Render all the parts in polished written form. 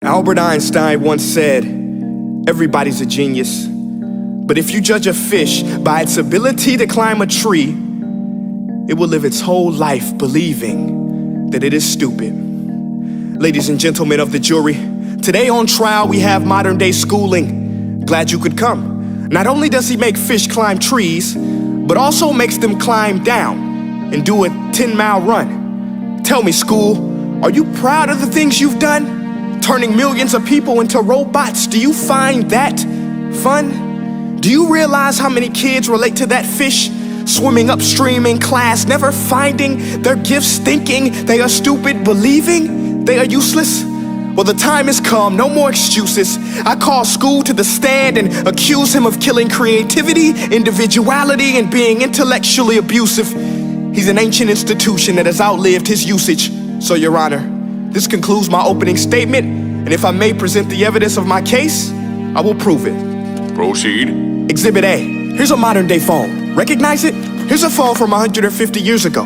Albert Einstein once said, everybody's a genius, but if you judge a fish by its ability to climb a tree, it will live its whole life believing that it is stupid. Ladies and gentlemen of the jury, today on trial we have modern day schooling. Glad you could come. Not only does he make fish climb trees, but also makes them climb down and do a 10-mile run. Tell me, school, are you proud of the things you've done? Turning millions of people into robots, do you find that fun? Do you realize how many kids relate to that fish? Swimming upstream in class, never finding their gifts, thinking they are stupid, believing they are useless? Well, the time has come, no more excuses. I call school to the stand and accuse him of killing creativity, individuality, and being intellectually abusive. He's an ancient institution that has outlived his usage. So, Your Honor, this concludes my opening statement, and if I may present the evidence of my case, I will prove it. Proceed. Exhibit A. Here's a modern day phone. Recognize it? Here's a phone from 150 years ago.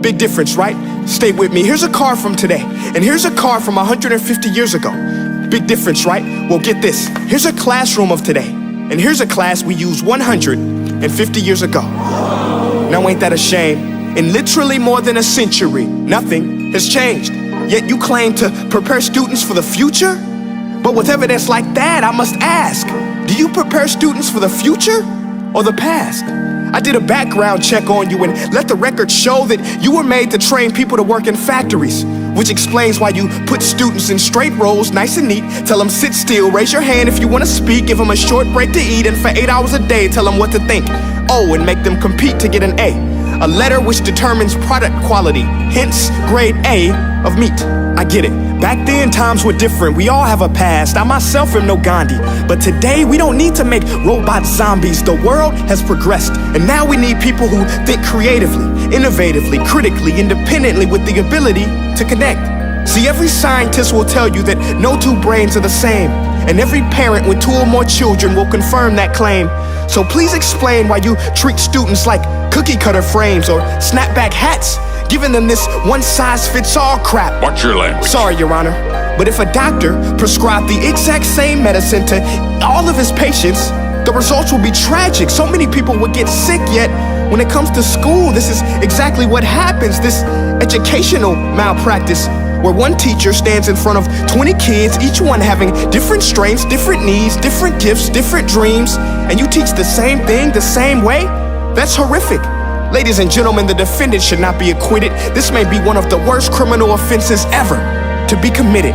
Big difference, right? Stay with me. Here's a car from today, and here's a car from 150 years ago. Big difference, right? Well, get this. Here's a classroom of today, and here's a class we used 150 years ago. Now ain't that a shame? In literally more than a century, nothing has changed. Yet you claim to prepare students for the future? But with evidence like that, I must ask, do you prepare students for the future or the past? I did a background check on you and let the record show that you were made to train people to work in factories, which explains why you put students in straight rows, nice and neat, tell them sit still, raise your hand if you want to speak, give them a short break to eat, and for 8 hours a day, tell them what to think. Oh, and make them compete to get an A letter which determines product quality, hence grade A of meat. I get it. Back then, times were different. We all have a past. I myself am no Gandhi. But today, we don't need to make robot zombies. The world has progressed, and now we need people who think creatively, innovatively, critically, independently, with the ability to connect. See, every scientist will tell you that no two brains are the same, and every parent with 2 or more children will confirm that claim. So please explain why you treat students like cookie cutter frames or snapback hats, giving them this one-size-fits-all crap. Watch your language. Sorry, Your Honor, but if a doctor prescribed the exact same medicine to all of his patients, the results will be tragic. So many people would get sick, yet when it comes to school, this is exactly what happens, this educational malpractice, where one teacher stands in front of 20 kids, each one having different strengths, different needs, different gifts, different dreams, and you teach the same thing the same way? That's horrific. Ladies and gentlemen, the defendant should not be acquitted. This may be one of the worst criminal offenses ever to be committed.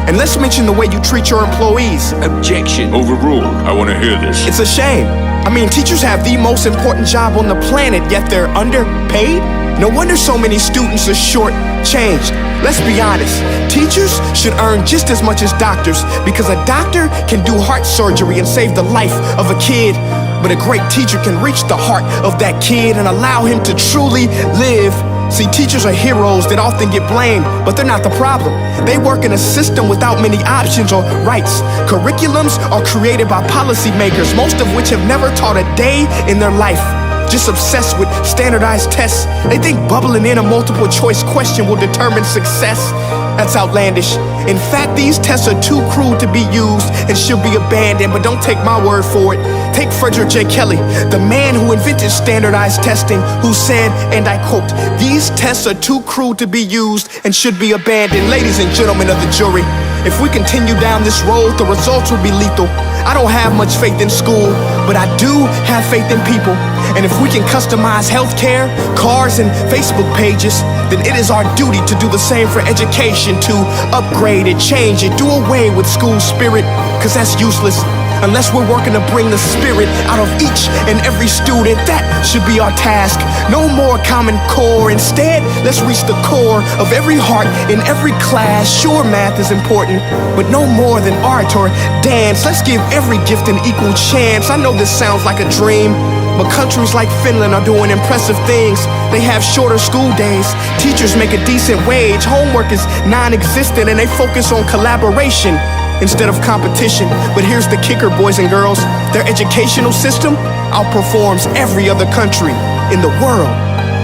And let's mention the way you treat your employees. Objection. Overruled. I want to hear this. It's a shame. I mean, teachers have the most important job on the planet, yet they're underpaid? No wonder so many students are short-changed. Let's be honest, teachers should earn just as much as doctors, because a doctor can do heart surgery and save the life of a kid, but a great teacher can reach the heart of that kid and allow him to truly live. See, teachers are heroes that often get blamed, but they're not the problem. They work in a system without many options or rights. Curriculums are created by policymakers, most of which have never taught a day in their life. Just obsessed with standardized tests. They think bubbling in a multiple choice question will determine success. That's outlandish. In fact, these tests are too crude to be used and should be abandoned, but don't take my word for it. Take Frederick J. Kelly, the man who invented standardized testing, who said, and I quote, "These tests are too crude to be used and should be abandoned." Ladies and gentlemen of the jury, if we continue down this road, the results will be lethal. I don't have much faith in school, but I do have faith in people. And if we can customize healthcare, cars, and Facebook pages, then it is our duty to do the same for education, to upgrade it, change it, do away with school spirit, because that's useless. Unless we're working to bring the spirit out of each and every student, that should be our task. No more Common Core. Instead, let's reach the core of every heart in every class. Sure, math is important, but no more than art or dance. Let's give every gift an equal chance. I know this sounds like a dream, but countries like Finland are doing impressive things. They have shorter school days. Teachers make a decent wage. Homework is non-existent, and they focus on collaboration instead of competition. But here's the kicker, boys and girls. Their educational system outperforms every other country in the world.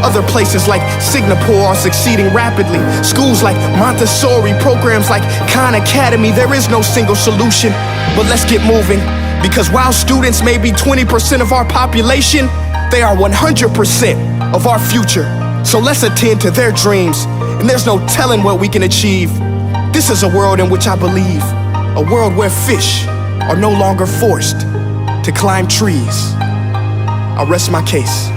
Other places like Singapore are succeeding rapidly. Schools like Montessori, programs like Khan Academy, there is no single solution. But let's get moving, because while students may be 20% of our population, they are 100% of our future. So let's attend to their dreams, and there's no telling what we can achieve. This is a world in which I believe, a world where fish are no longer forced to climb trees. I rest my case.